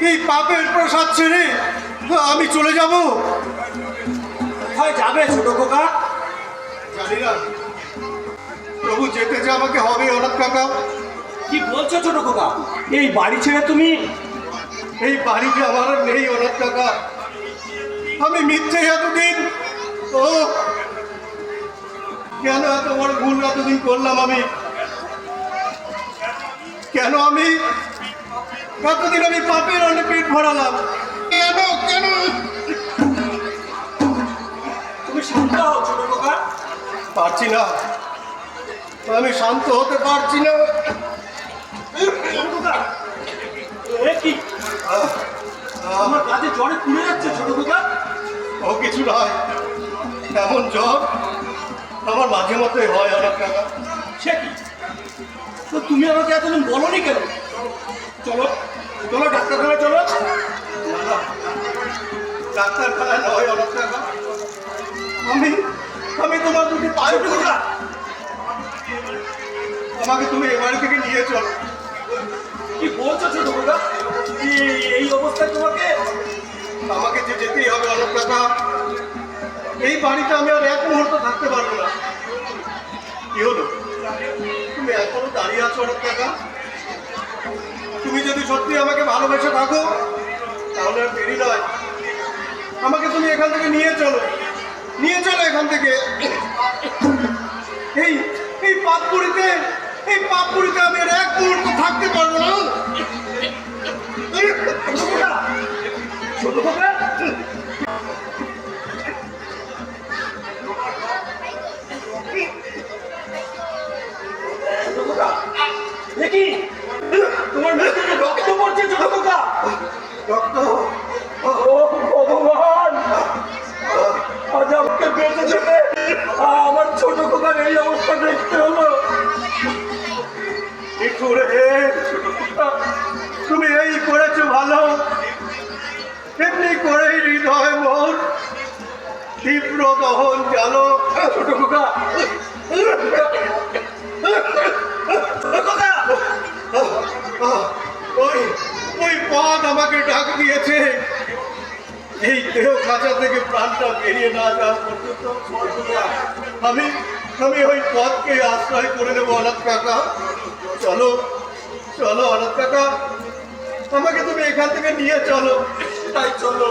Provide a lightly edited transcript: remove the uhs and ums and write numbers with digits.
এই পাপের প্রসাদ ছেড়ে আমি চলে যাব? কোথায় যাবে ছোট খোকা? জানি না, প্রভু যেতে যে আমাকে হবে অনাথ কাকা। কি বলছো ছোট খোকা? এই বাড়ি ছেড়ে তুমি? এই বাড়িতে আমার আর নেই অনাথ কাকা। আমি মিথ্যে এতদিন, ও কেন এত বড় ভুল এতদিন করলাম আমি? কেন আমি এতদিন আমি পাপের অনেক পেট ভরালাম? কেন কেন? তুমি শান্ত হও ছোট খোকা। পারছি না, আমি শান্ত হতে পারছি না। ছোট খোকা, এ কি আমার কাছে জ্বরে পুড়ে যাচ্ছে ছোট খোকা? ও কিছু নয়, এমন জ্বর আমার মাঝে মধ্যে হয় অনেক টাকা। সে কি? তো তুমি আমাকে এতদিন বলোনি কেন? চলো চলো ডাক্তারখানায় চলো। না, ডাক্তারখানায় নয় অনেক টাকা। আমি আমি তোমার দুটি পায়ে ছোট খোকা, আমাকে তুমি এ বাড়ি থেকে নিয়ে চলো। কি বলছো ছোট খোকা? এই অবস্থায় তোমাকে? আমাকে যে যেতেই হবে অনেক টাকা। এই বাড়িতে আমি আর এক মুহূর্ত থাকতে পারবো না। কি হলো, তুমি এখনো দাঁড়িয়ে আছো অনেক টাকা? তুমি যদি সত্যি আমাকে ভালোবেসে থাকো তাহলে আর দেরি নয়, আমাকে তুমি এখান থেকে নিয়ে চলো, নিয়ে চলো এখান থেকে। এই এই পাপপুরিতে আমি আর এক মুহূর্ত থাকতে পারবো না। ছোট খোকা, দেখি তোমার মুখ থেকে রক্ত পড়ছে ছোট খোকা। রক্ত? ও ভগবান, আজ আমাকে বেঁচে যেতে আমার ছোট খোকার এই অবস্থা দেখতে হলো। কি করে ছোট খোকা, তুমি এই করেছো ভালো, এমনি করেই হৃদয় মোর তীব্র দহন জানো। ছোট খোকা, ওই ওই পথ আমাকে ডাক দিয়েছে। এই দেহ খাঁচা থেকে প্রাণটা বেরিয়ে না যাওয়া পর্যন্ত আমি আমি ওই পথকে আশ্রয় করে নেবো অনাথ কাকা। চলো চলো অনাথ কাকা, আমাকে তুমি এখান থেকে নিয়ে চলো। তাই চলো।